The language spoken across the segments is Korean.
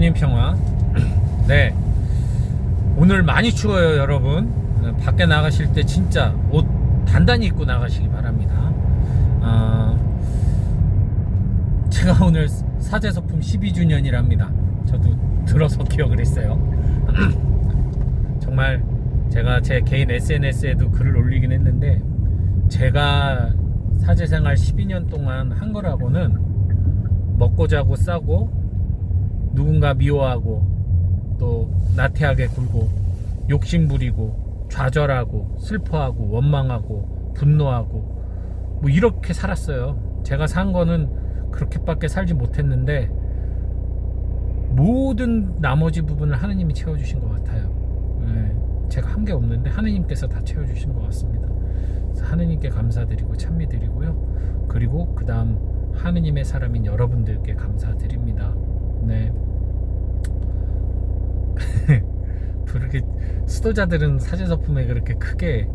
주님 평화. 네, 오늘 많이 추워요 여러분. 밖에 나가실 때 진짜 옷 단단히 입고 나가시기 바랍니다. 제가 오늘 사제서품 12주년이랍니다 저도 들어서 기억을 했어요. 정말 제가 제 개인 SNS에도 글을 올리긴 했는데, 제가 사제생활 12년 동안 한 거라고는 먹고 자고 싸고 누군가 미워하고 또 나태하게 굴고 욕심 부리고 좌절하고 슬퍼하고 원망하고 분노하고 뭐 이렇게 살았어요. 제가 산 거는 그렇게밖에 살지 못했는데, 모든 나머지 부분을 하느님이 채워주신 것 같아요. 제가 한 게 없는데 하느님께서 다 채워주신 것 같습니다. 그래서 하느님께 감사드리고 찬미드리고요. 그리고 그 다음 하느님의 사람인 여러분들께 감사드립니다. 네. 그렇게 수도자들은 사제서품에 그렇게 크게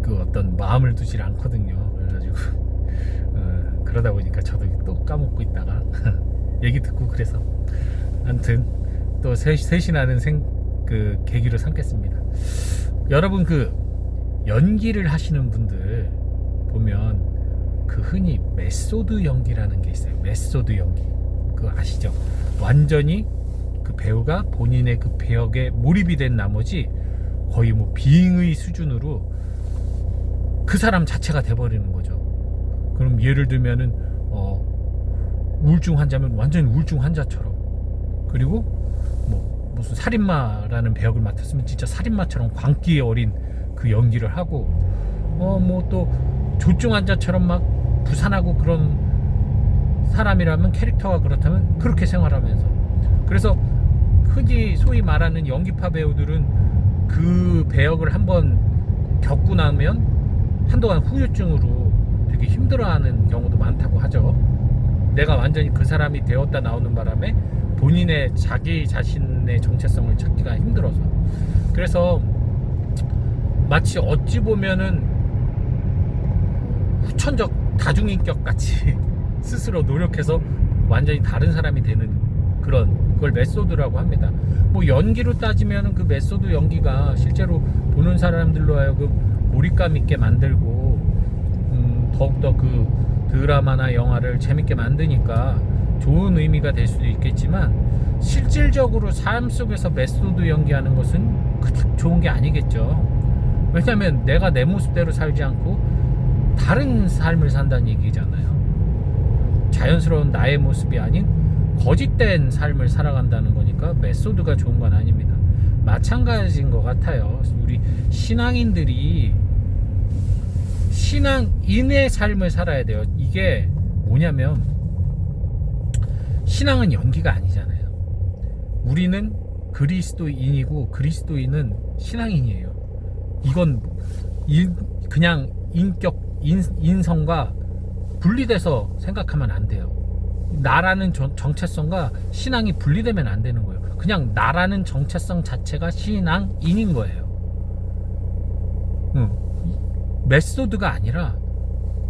그 어떤 마음을 두질 않거든요. 그래가지고 그러다 보니까 저도 또 까먹고 있다가 얘기 듣고, 그래서 아무튼 또 쇄신하는 그 계기로 삼겠습니다. 여러분, 그 연기를 하시는 분들 보면 그 흔히 메소드 연기라는 게 있어요. 메소드 연기, 그거 아시죠? 완전히 그 배우가 본인의 그 배역에 몰입이 된 나머지 거의 뭐 빙의 수준으로 그 사람 자체가 돼버리는 거죠. 그럼 예를 들면은 우울증 환자면 완전히 우울증 환자처럼, 그리고 뭐 무슨 살인마라는 배역을 맡았으면 진짜 살인마처럼 광기에 어린 그 연기를 하고, 뭐 또 조증 환자처럼 막 부산하고 그런 사람이라면, 캐릭터가 그렇다면 그렇게 생활하면서. 그래서 흔히 소위 말하는 연기파 배우들은 그 배역을 한번 겪고 나면 한동안 후유증으로 되게 힘들어하는 경우도 많다고 하죠. 내가 완전히 그 사람이 되었다 나오는 바람에 본인의 자기 자신의 정체성을 찾기가 힘들어서. 그래서 마치 어찌 보면은 후천적 다중인격 같이 스스로 노력해서 완전히 다른 사람이 되는 그걸 메소드라고 합니다. 뭐 연기로 따지면 그 메소드 연기가 실제로 보는 사람들로 하여금 몰입감 있게 만들고 더욱더 그 드라마나 영화를 재밌게 만드니까 좋은 의미가 될 수도 있겠지만, 실질적으로 삶 속에서 메소드 연기하는 것은 그닥 좋은 게 아니겠죠. 왜냐하면 내가 내 모습대로 살지 않고 다른 삶을 산다는 얘기잖아요. 자연스러운 나의 모습이 아닌 거짓된 삶을 살아간다는 거니까 메소드가 좋은 건 아닙니다. 마찬가지인 것 같아요. 우리 신앙인들이 신앙인의 삶을 살아야 돼요. 이게 뭐냐면, 신앙은 연기가 아니잖아요. 우리는 그리스도인이고 그리스도인은 신앙인이에요. 이건 그냥 인성과 분리돼서 생각하면 안 돼요. 나라는 정체성과 신앙이 분리되면 안 되는 거예요. 그냥 나라는 정체성 자체가 신앙인인 거예요. 메소드가 아니라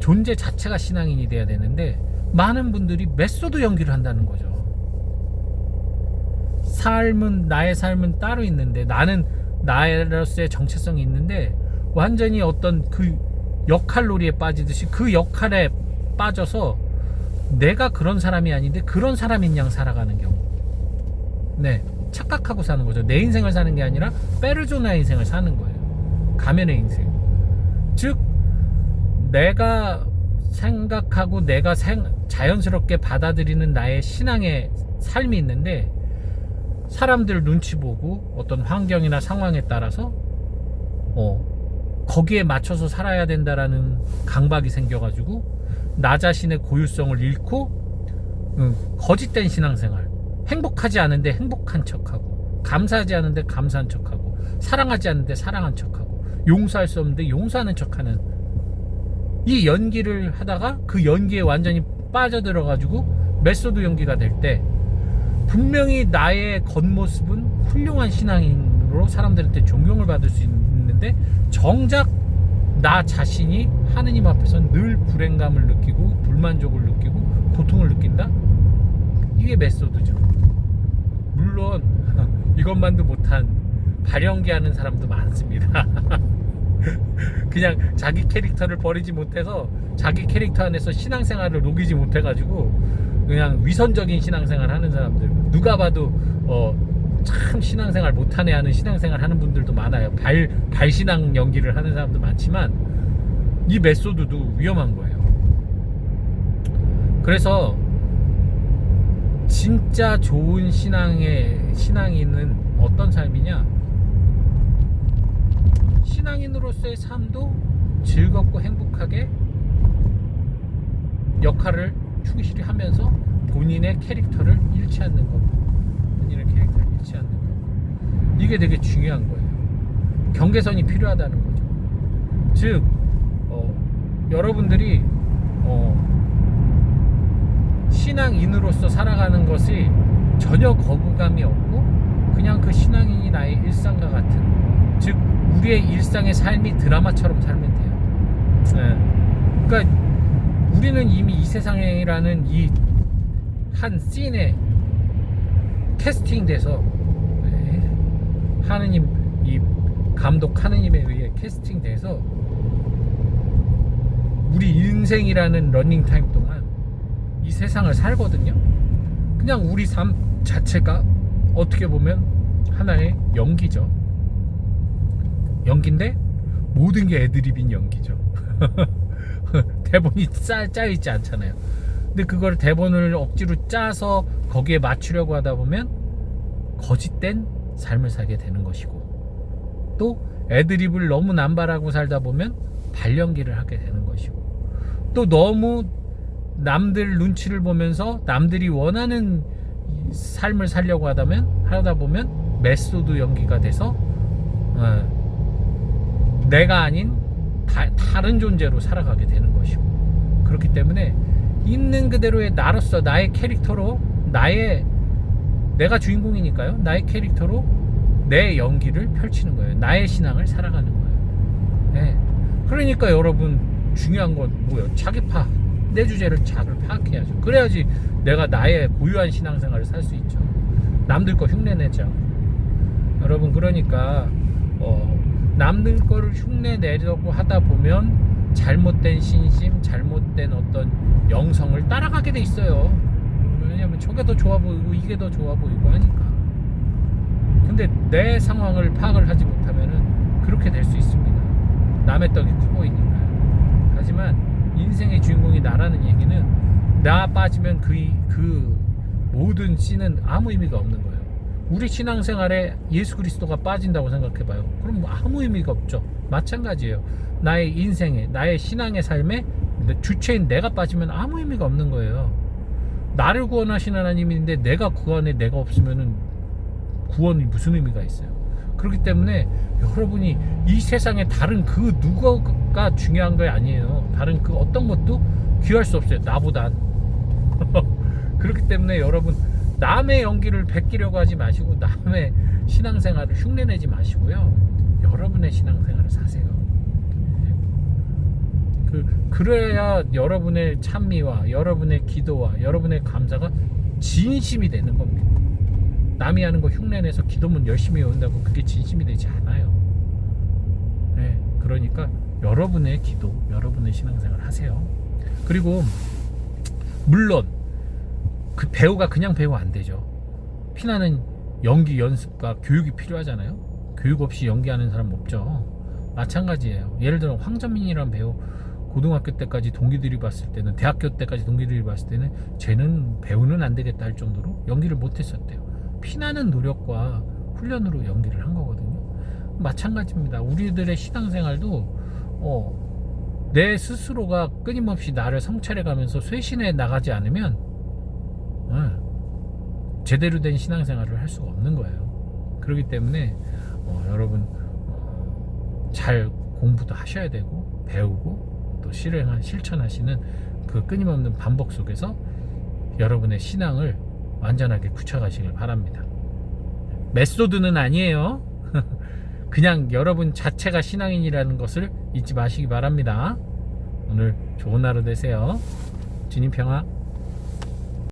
존재 자체가 신앙인이 돼야 되는데, 많은 분들이 메소드 연기를 한다는 거죠. 나의 삶은 따로 있는데, 나는 나로서의 정체성이 있는데 완전히 어떤 그 역할놀이에 빠지듯이 그 역할에 빠져서 내가 그런 사람이 아닌데 그런 사람인 양 살아가는 경우. 네, 착각하고 사는 거죠. 내 인생을 사는 게 아니라 페르소나의 인생을 사는 거예요. 가면의 인생. 즉, 내가 생각하고 내가 자연스럽게 받아들이는 나의 신앙의 삶이 있는데, 사람들 눈치 보고 어떤 환경이나 상황에 따라서 거기에 맞춰서 살아야 된다라는 강박이 생겨가지고 나 자신의 고유성을 잃고 거짓된 신앙생활, 행복하지 않은데 행복한 척하고, 감사하지 않은데 감사한 척하고, 사랑하지 않는데 사랑한 척하고, 용서할 수 없는데 용서하는 척하는 이 연기를 하다가 그 연기에 완전히 빠져들어가지고 메소드 연기가 될 때, 분명히 나의 겉모습은 훌륭한 신앙인으로 사람들한테 존경을 받을 수 있는데, 정작 나 자신이 하느님 앞에서 늘 불행감을 느끼고 불만족을 느끼고 고통을 느낀다? 이게 메소드죠. 물론 이것만도 못한 발연기하는 사람도 많습니다. 그냥 자기 캐릭터를 버리지 못해서 자기 캐릭터 안에서 신앙생활을 녹이지 못해가지고 그냥 위선적인 신앙생활 하는 사람들, 누가 봐도 참 신앙생활 못하네 하는 신앙생활 하는 분들도 많아요. 발신앙 연기를 하는 사람도 많지만 이 메소드도 위험한 거예요. 그래서 진짜 좋은 신앙인은 어떤 삶이냐, 신앙인으로서의 삶도 즐겁고 행복하게 역할을 충실히 하면서 본인의 캐릭터를 잃지 않는 것, 본인의 캐릭터를 잃지 않는 것, 이게 되게 중요한 거예요. 경계선이 필요하다는 거죠. 즉 여러분들이 신앙인으로서 살아가는 것이 전혀 거부감이 없고 그냥 그 신앙인이 나의 일상과 같은, 즉 우리의 일상의 삶이 드라마처럼 살면 돼요. 네. 그러니까 우리는 이미 이 세상이라는 이 한 씬에 캐스팅돼서, 하느님, 이 감독 하느님에 의해 캐스팅돼서 우리 인생이라는 러닝타임 동안 이 세상을 살거든요. 그냥 우리 삶 자체가 어떻게 보면 하나의 연기죠. 연기인데 모든 게 애드립인 연기죠. 대본이 짜여있지 않잖아요. 근데 그걸 대본을 억지로 짜서 거기에 맞추려고 하다 보면 거짓된 삶을 살게 되는 것이고, 또 애드립을 너무 남발하고 살다 보면 발연기를 하게 되는 것이고, 또 너무 남들 눈치를 보면서 남들이 원하는 삶을 살려고 하다 보면 메소드 연기가 돼서 내가 아닌 다른 존재로 살아가게 되는 것이고, 그렇기 때문에 있는 그대로의 나로서, 나의 캐릭터로, 내가 주인공이니까요, 나의 캐릭터로 내 연기를 펼치는 거예요. 나의 신앙을 살아가는 거예요. 네. 그러니까 여러분, 중요한 건 뭐예요? 자기 파악, 내 주제를 잘 파악해야죠. 그래야지 내가 나의 고유한 신앙생활을 살 수 있죠. 남들 거 흉내내지 않고. 여러분, 그러니까 남들 거를 흉내내려고 하다 보면 잘못된 신심, 잘못된 어떤 영성을 따라가게 돼 있어요. 왜냐면 저게 더 좋아 보이고 이게 더 좋아 보이고 하니까. 근데 내 상황을 파악을 하지 못하면은 그렇게 될 수 있습니다. 남의 떡이 커 보이니까요. 하지만 인생의 주인공이 나라는 얘기는, 나 빠지면 그 모든 씬은 아무 의미가 없는 거예요. 우리 신앙생활에 예수 그리스도가 빠진다고 생각해봐요. 그럼 아무 의미가 없죠. 마찬가지예요. 나의 인생에, 나의 신앙의 삶에 주체인 내가 빠지면 아무 의미가 없는 거예요. 나를 구원하신 하나님인데 내가 그 안에 내가 없으면은 구원이 무슨 의미가 있어요. 그렇기 때문에 여러분이 이 세상에 다른 그 누구가 중요한 거 아니에요. 다른 그 어떤 것도 귀할 수 없어요. 나보단. 그렇기 때문에 여러분, 남의 연기를 베끼려고 하지 마시고 남의 신앙생활을 흉내내지 마시고요. 여러분의 신앙생활을 사세요. 그래야 여러분의 찬미와 여러분의 기도와 여러분의 감사가 진심이 되는 겁니다. 남이 하는 거 흉내내서 기도문 열심히 외운다고 그게 진심이 되지 않아요. 네, 그러니까 여러분의 기도, 여러분의 신앙생활 하세요. 그리고 물론 그 배우가 그냥 배우 안 되죠. 피나는 연기 연습과 교육이 필요하잖아요. 교육 없이 연기하는 사람 없죠. 마찬가지예요. 예를 들어 황정민이라는 배우, 고등학교 때까지 동기들이 봤을 때는, 대학교 때까지 동기들이 봤을 때는 쟤는 배우는 안 되겠다 할 정도로 연기를 못했었대요. 피나는 노력과 훈련으로 연기를 한 거거든요. 마찬가지입니다. 우리들의 신앙생활도 내 스스로가 끊임없이 나를 성찰해가면서 쇄신해 나가지 않으면 제대로 된 신앙생활을 할 수가 없는 거예요. 그렇기 때문에 여러분 잘 공부도 하셔야 되고, 배우고 또 실천하시는 그 끊임없는 반복 속에서 여러분의 신앙을 완전하게 굳혀가시길 바랍니다. 메소드는 아니에요. 그냥 여러분 자체가 신앙인이라는 것을 잊지 마시기 바랍니다. 오늘 좋은 하루 되세요. 주님 평화.